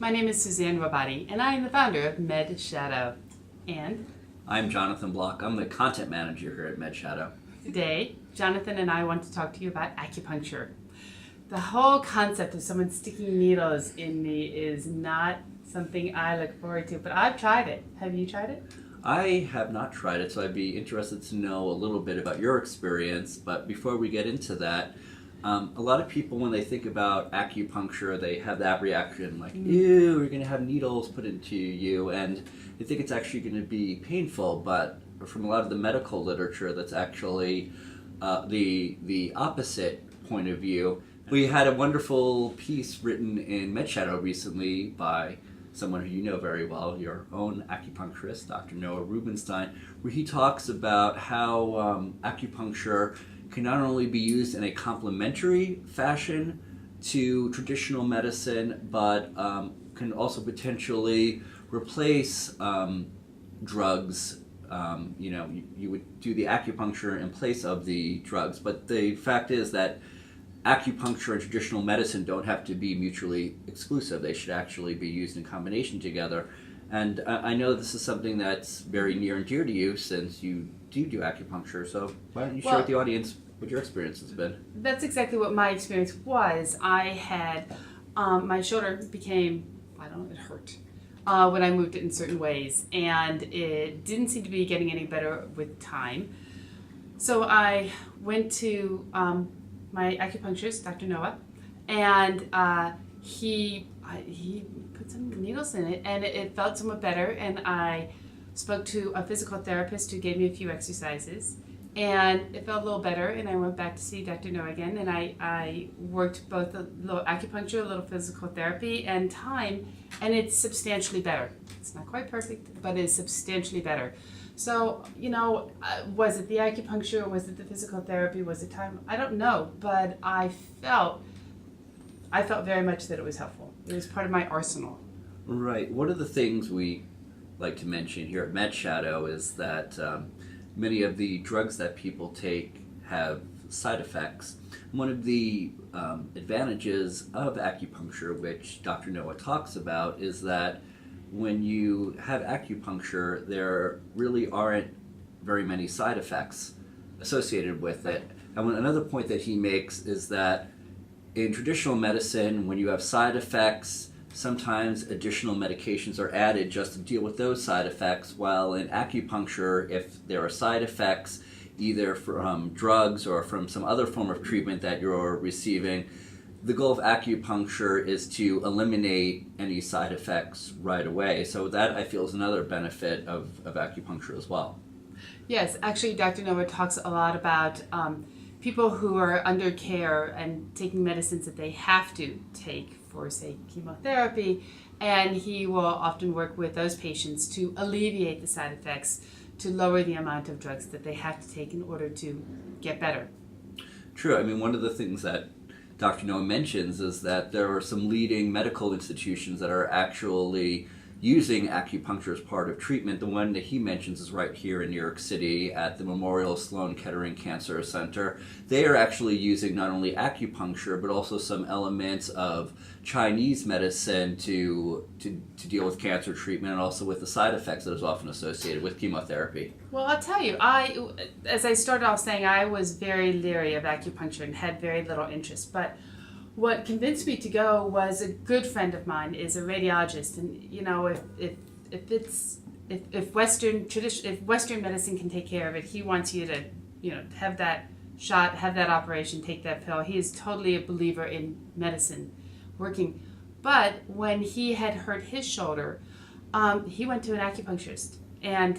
My name is Suzanne Robati, and I am the founder of MedShadow. And I'm Jonathan Block. I'm the content manager here at MedShadow. today, Jonathan and I want to talk to you about acupuncture. The whole concept of someone sticking needles in me is not something I look forward to, but I've tried it. Have you tried it? I have not tried it, so I'd be interested to know a little bit about your experience. But before we get into that, a lot of people, when they think about acupuncture, they have that reaction like, ew, you're going to have needles put into you, and they think it's actually going to be painful. But from a lot of the medical literature, that's actually the opposite point of view. We had a wonderful piece written in MedShadow recently by someone who you know very well, your own acupuncturist, Dr. Noah Rubinstein, where he talks about how acupuncture can not only be used in a complementary fashion to traditional medicine, but can also potentially replace drugs. You would do the acupuncture in place of the drugs, but the fact is that acupuncture and traditional medicine don't have to be mutually exclusive. They should actually be used in combination together. And I know this is something that's very near and dear to you since you do acupuncture. So why don't you share with the audience what your experience has been? That's exactly what my experience was. I had, my shoulder became, it hurt when I moved it in certain ways. And it didn't seem to be getting any better with time. So I went to my acupuncturist, Dr. Noah, and he put some needles in it, and it felt somewhat better. And I spoke to a physical therapist who gave me a few exercises, and it felt a little better. And I went back to see Dr. Noah again, and I worked both a little acupuncture, a little physical therapy, and time, and it's substantially better. It's not quite perfect, but it's substantially better. So, was it the acupuncture, was it the physical therapy, was it time? I don't know, but I felt very much that it was helpful. It was part of my arsenal. Right. One of the things we like to mention here at MedShadow is that many of the drugs that people take have side effects. One of the advantages of acupuncture, which Dr. Noah talks about, is that when you have acupuncture, there really aren't very many side effects associated with it. And another point that he makes is that in traditional medicine, when you have side effects, sometimes additional medications are added just to deal with those side effects, while in acupuncture, if there are side effects, either from drugs or from some other form of treatment that you're receiving, the goal of acupuncture is to eliminate any side effects right away. So that, I feel, is another benefit of acupuncture as well. Yes, actually, Dr. Noah talks a lot about people who are under care and taking medicines that they have to take for, say, chemotherapy, and he will often work with those patients to alleviate the side effects, to lower the amount of drugs that they have to take in order to get better. True. I mean, one of the things that Dr. Noah mentions is that there are some leading medical institutions that are actually using acupuncture as part of treatment. The one that he mentions is right here in New York City at the Memorial Sloan Kettering Cancer Center. They are actually using not only acupuncture, but also some elements of Chinese medicine to deal with cancer treatment and also with the side effects that is often associated with chemotherapy. Well, I'll tell you, as I started off saying, I was very leery of acupuncture and had very little interest. But what convinced me to go was a good friend of mine is a radiologist, and if Western medicine can take care of it, he wants you to have that shot, have that operation, take that pill. He is totally a believer in medicine working. But when he had hurt his shoulder, he went to an acupuncturist and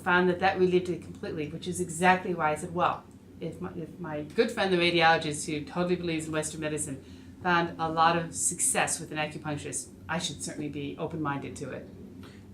found that relieved it completely, which is exactly why I said, well, if my good friend the radiologist, who totally believes in Western medicine, found a lot of success with an acupuncturist, I should certainly be open-minded to it.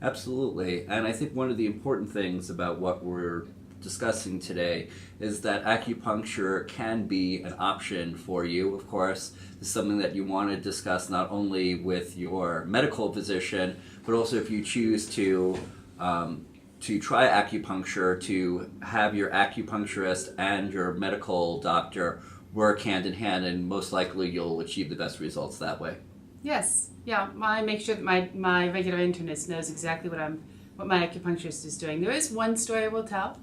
Absolutely. And I think one of the important things about what we're discussing today is that acupuncture can be an option for you. Of course, it's something that you want to discuss not only with your medical physician, but also if you choose to try acupuncture, to have your acupuncturist and your medical doctor work hand in hand, and most likely you'll achieve the best results that way. Yes. Yeah. I make sure that my regular internist knows exactly what my acupuncturist is doing. There is one story I will tell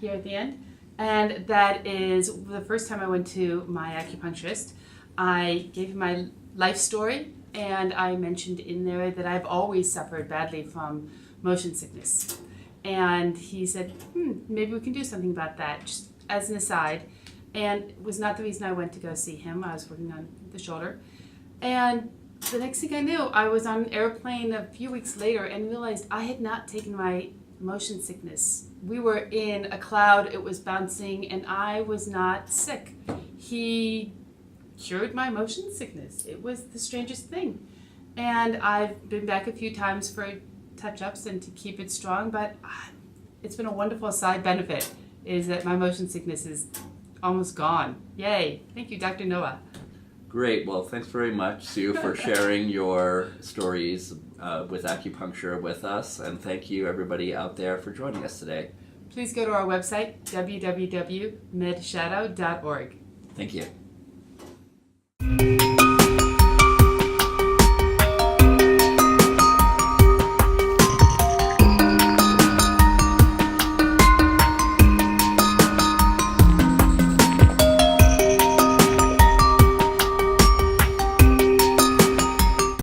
here at the end, and that is the first time I went to my acupuncturist. I gave him my life story, and I mentioned in there that I've always suffered badly from motion sickness. And he said, maybe we can do something about that, just as an aside. And it was not the reason I went to go see him. I was working on the shoulder. And the next thing I knew, I was on an airplane a few weeks later and realized I had not taken my motion sickness. We were in a cloud, it was bouncing, and I was not sick. He cured my motion sickness. It was the strangest thing. And I've been back a few times for touch-ups and to keep it strong, but it's been a wonderful side benefit is that my motion sickness is almost gone. Yay. Thank you, Dr. Noah. Great. Well, thanks very much, Sue, for sharing your stories with acupuncture with us. And thank you, everybody out there, for joining us today. Please go to our website, www.medshadow.org. Thank you.